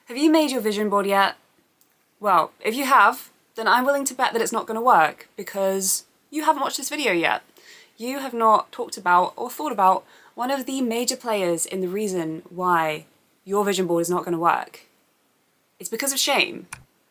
Have you made your vision board yet? Well, if you have, then I'm willing to bet that it's not going to work because you haven't watched this video yet. You have not talked about or thought about one of the major players in the reason why your vision board is not going to work. It's because of shame.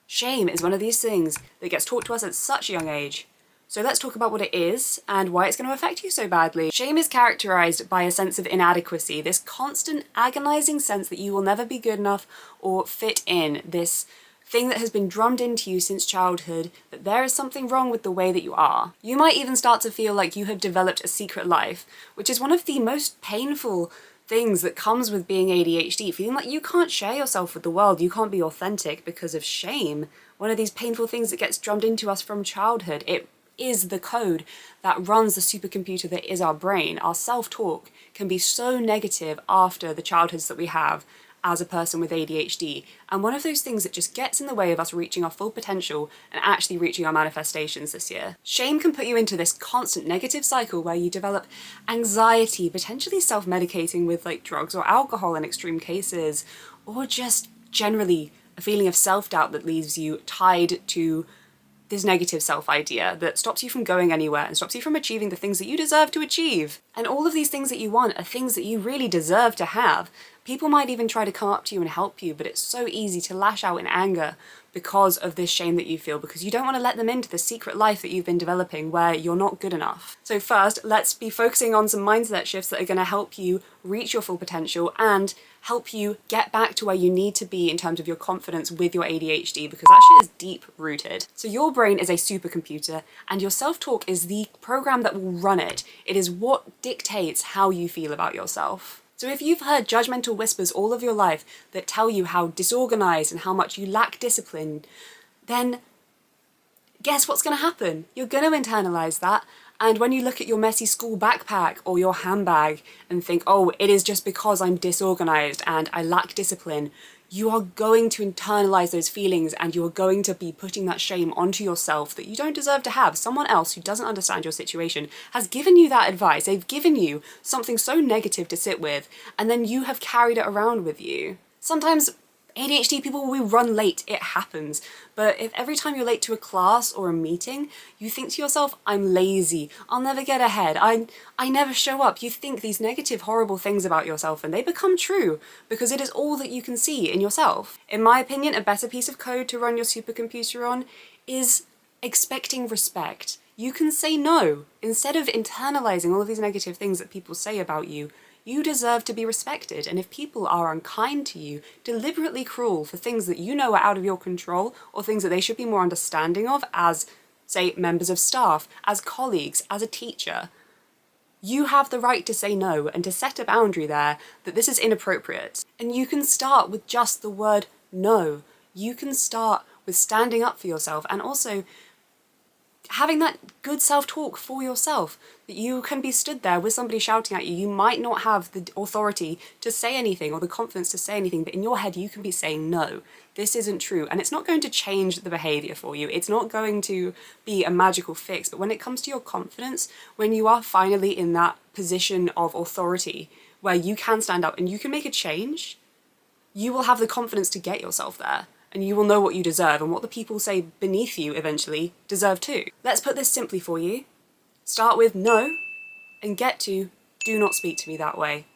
Shame is one of these things that gets taught to us at such a young age. So let's talk about what it is and why it's going to affect you so badly. Shame is characterized by a sense of inadequacy, this constant agonizing sense that you will never be good enough or fit in, this thing that has been drummed into you since childhood, that there is something wrong with the way that you are. You might even start to feel like you have developed a secret life, which is one of the most painful things that comes with being ADHD, feeling like you can't share yourself with the world, you can't be authentic because of shame. One of these painful things that gets drummed into us from childhood. It is the code that runs the supercomputer that is our brain. Our self-talk can be so negative after the childhoods that we have as a person with ADHD, and one of those things that just gets in the way of us reaching our full potential and actually reaching our manifestations this year. Shame can put you into this constant negative cycle where you develop anxiety, potentially self-medicating with like drugs or alcohol in extreme cases, or just generally a feeling of self-doubt that leaves you tied to this negative self-idea that stops you from going anywhere and stops you from achieving the things that you deserve to achieve. And all of these things that you want are things that you really deserve to have. People might even try to come up to you and help you, but it's so easy to lash out in anger because of this shame that you feel, because you don't want to let them into the secret life that you've been developing where you're not good enough. So first, let's be focusing on some mindset shifts that are going to help you reach your full potential and help you get back to where you need to be in terms of your confidence with your ADHD, because that shit is deep rooted. So your brain is a supercomputer and your self-talk is the program that will run it. It is what dictates how you feel about yourself. So if you've heard judgmental whispers all of your life that tell you how disorganized and how much you lack discipline, then guess what's going to happen? You're going to internalize that. And when you look at your messy school backpack or your handbag and think, oh, it is just because I'm disorganized and I lack discipline, you are going to internalize those feelings and you are going to be putting that shame onto yourself that you don't deserve to have. Someone else who doesn't understand your situation has given you that advice. They've given you something so negative to sit with, and then you have carried it around with you. Sometimes ADHD people will run late, it happens. But if every time you're late to a class or a meeting, you think to yourself, I'm lazy, I'll never get ahead, I never show up, you think these negative, horrible things about yourself and they become true because it is all that you can see in yourself. In my opinion, a better piece of code to run your supercomputer on is expecting respect. You can say no. Instead of internalizing all of these negative things that people say about you, you deserve to be respected, and if people are unkind to you, deliberately cruel for things that you know are out of your control, or things that they should be more understanding of as, say, members of staff, as colleagues, as a teacher, you have the right to say no and to set a boundary there that this is inappropriate. And you can start with just the word no. You can start with standing up for yourself and also having that good self-talk for yourself, that you can be stood there with somebody shouting at you. You might not have the authority to say anything or the confidence to say anything, but in your head you can be saying, no, this isn't true. And it's not going to change the behavior for you. It's not going to be a magical fix. But when it comes to your confidence, when you are finally in that position of authority where you can stand up and you can make a change, you will have the confidence to get yourself there. And you will know what you deserve, and what the people say beneath you eventually deserve too. Let's put this simply for you. Start with no, and get to do not speak to me that way.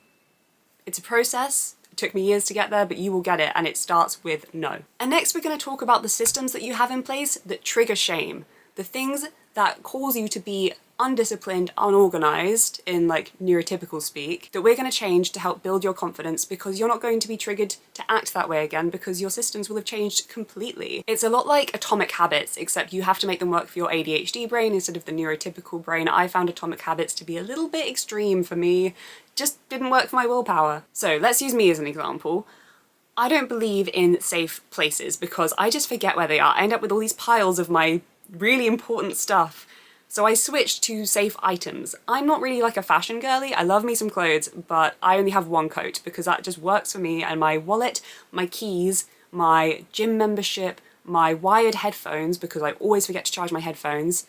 It's a process. It took me years to get there, but you will get it, and it starts with no. And next we're going to talk about the systems that you have in place that trigger shame. The things that cause you to be undisciplined, unorganized, in like neurotypical speak, that we're going to change to help build your confidence, because you're not going to be triggered to act that way again because your systems will have changed completely. It's a lot like atomic habits, except you have to make them work for your ADHD brain instead of the neurotypical brain. I found atomic habits to be a little bit extreme for me, just didn't work for my willpower. So let's use me as an example. I don't believe in safe places because I just forget where they are. I end up with all these piles of my really important stuff. So I switched to safe items. I'm not really like a fashion girly, I love me some clothes, but I only have one coat because that just works for me, and my wallet, my keys, my gym membership, my wired headphones, because I always forget to charge my headphones,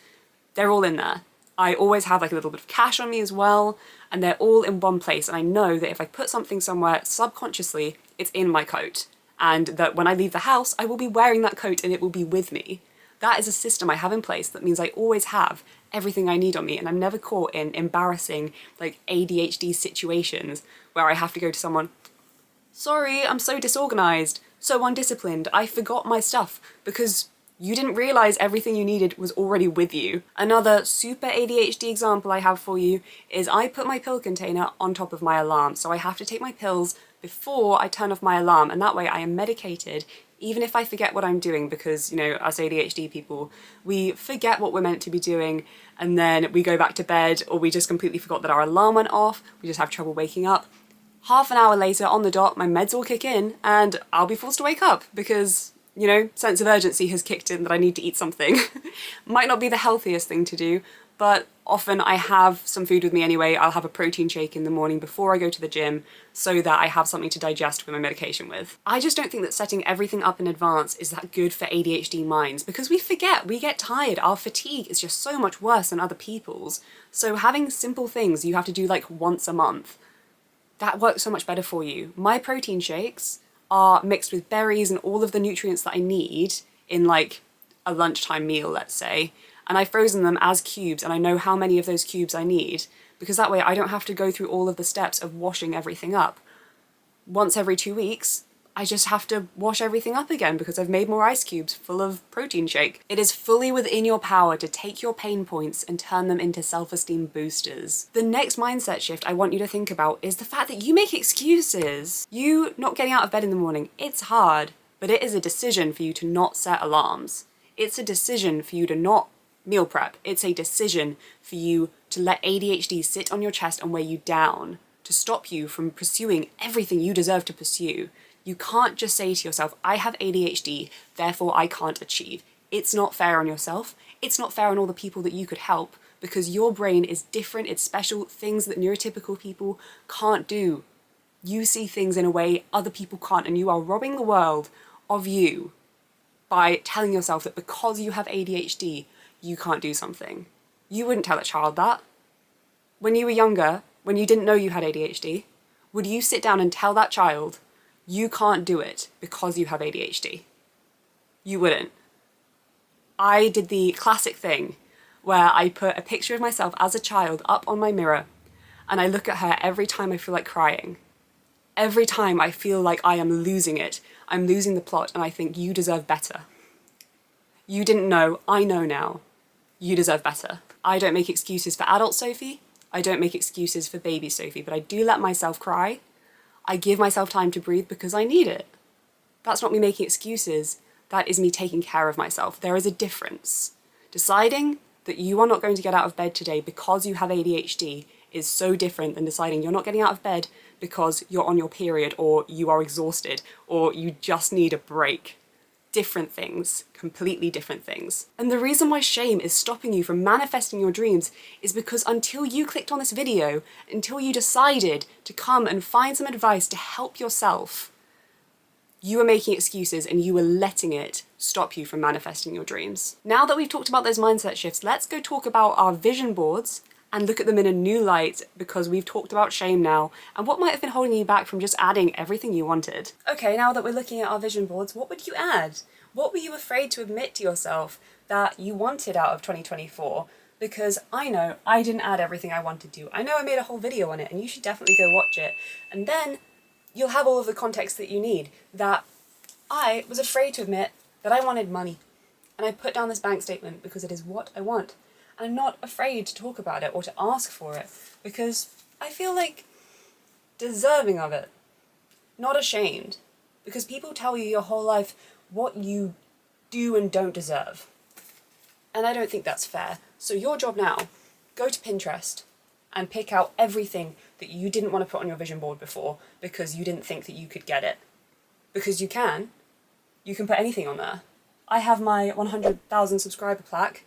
they're all in there. I always have like a little bit of cash on me as well, and they're all in one place, and I know that if I put something somewhere subconsciously, it's in my coat. and that when I leave the house, I will be wearing that coat and it will be with me. That is a system I have in place that means I always have everything I need on me, and I'm never caught in embarrassing, like, ADHD situations where I have to go to someone, sorry, I'm so disorganized, so undisciplined, I forgot my stuff, because you didn't realize everything you needed was already with you. Another super ADHD example I have for you is I put my pill container on top of my alarm, so I have to take my pills before I turn off my alarm, and that way I am medicated even if I forget what I'm doing, because, you know, us ADHD people, we forget what we're meant to be doing, and then we go back to bed, or we just completely forgot that our alarm went off, we just have trouble waking up. Half an hour later, on the dot, my meds will kick in, and I'll be forced to wake up, because, you know, sense of urgency has kicked in that I need to eat something. Might not be the healthiest thing to do, but often I have some food with me anyway. I'll have a protein shake in the morning before I go to the gym so that I have something to digest with my medication with. I just don't think that setting everything up in advance is that good for ADHD minds, because we forget, we get tired, our fatigue is just so much worse than other people's. So having simple things you have to do like once a month, that works so much better for you. My protein shakes are mixed with berries and all of the nutrients that I need in like a lunchtime meal, let's say, and I've frozen them as cubes, and I know how many of those cubes I need, because that way I don't have to go through all of the steps of washing everything up. Once every 2 weeks, I just have to wash everything up again because I've made more ice cubes full of protein shake. It is fully within your power to take your pain points and turn them into self-esteem boosters. The next mindset shift I want you to think about is the fact that you make excuses. You not getting out of bed in the morning, it's hard, but it is a decision for you to not set alarms. It's a decision for you to not meal prep. It's a decision for you to let ADHD sit on your chest and weigh you down, to stop you from pursuing everything you deserve to pursue. You can't just say to yourself, I have ADHD, therefore I can't achieve. It's not fair on yourself. It's not fair on all the people that you could help, because your brain is different, it's special, things that neurotypical people can't do. You see things in a way other people can't, and you are robbing the world of you by telling yourself that because you have ADHD, you can't do something. You wouldn't tell a child that. When you were younger, when you didn't know you had ADHD, would you sit down and tell that child, you can't do it because you have ADHD? You wouldn't. I did the classic thing where I put a picture of myself as a child up on my mirror, and I look at her every time I feel like crying. Every time I feel like I am losing it, I'm losing the plot, and I think you deserve better. You didn't know, I know now. You deserve better. I don't make excuses for adult Sophie. I don't make excuses for baby Sophie, but I do let myself cry. I give myself time to breathe because I need it. That's not me making excuses. That is me taking care of myself. There is a difference. Deciding that you are not going to get out of bed today because you have ADHD is so different than deciding you're not getting out of bed because you're on your period, or you are exhausted, or you just need a break. Different things, completely different things. And the reason why shame is stopping you from manifesting your dreams is because until you clicked on this video, until you decided to come and find some advice to help yourself, you were making excuses and you were letting it stop you from manifesting your dreams. Now that we've talked about those mindset shifts, let's go talk about our vision boards and look at them in a new light, because we've talked about shame now and what might have been holding you back from just adding everything you wanted. Okay, now that we're looking at our vision boards, what would you add? What were you afraid to admit to yourself that you wanted out of 2024? Because I know I didn't add everything I wanted to. I know I made a whole video on it, and you should definitely go watch it. And then you'll have all of the context that you need. That I was afraid to admit that I wanted money. And I put down this bank statement because it is what I want. And I'm not afraid to talk about it or to ask for it, because I feel like deserving of it. Not ashamed. Because people tell you your whole life what you do and don't deserve. And I don't think that's fair. So your job now, go to Pinterest and pick out everything that you didn't want to put on your vision board before because you didn't think that you could get it. Because you can. You can put anything on there. I have my 100,000 subscriber plaque.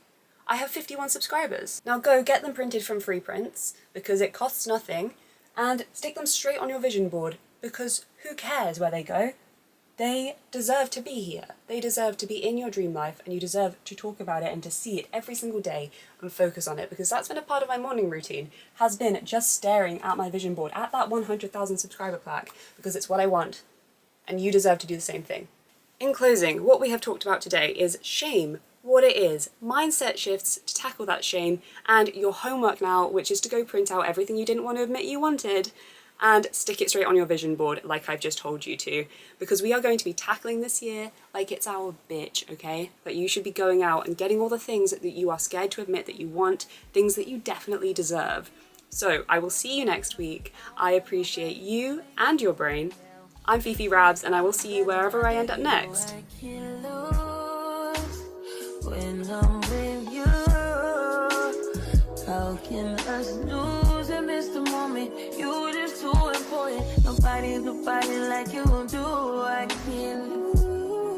I have 51 subscribers. Now go get them printed from free prints, because it costs nothing, and stick them straight on your vision board, because who cares where they go? They deserve to be here. They deserve to be in your dream life, and you deserve to talk about it and to see it every single day and focus on it, because that's been a part of my morning routine, has been just staring at my vision board, at that 100,000 subscriber plaque, because it's what I want. and you deserve to do the same thing. In closing, what we have talked about today is shame, what it is, mindset shifts to tackle that shame, and your homework now, which is to go print out everything you didn't want to admit you wanted and stick it straight on your vision board like I've just told you to, because we are going to be tackling this year like it's our bitch, okay? That you should be going out and getting all the things that you are scared to admit that you want, things that you definitely deserve. So I will see you next week. I appreciate you and your brain. I'm Fifi Rabs, and I will see you wherever I end up next. When I'm with you, how can us lose and miss the moment? You just too important. Nobody like you do. I can't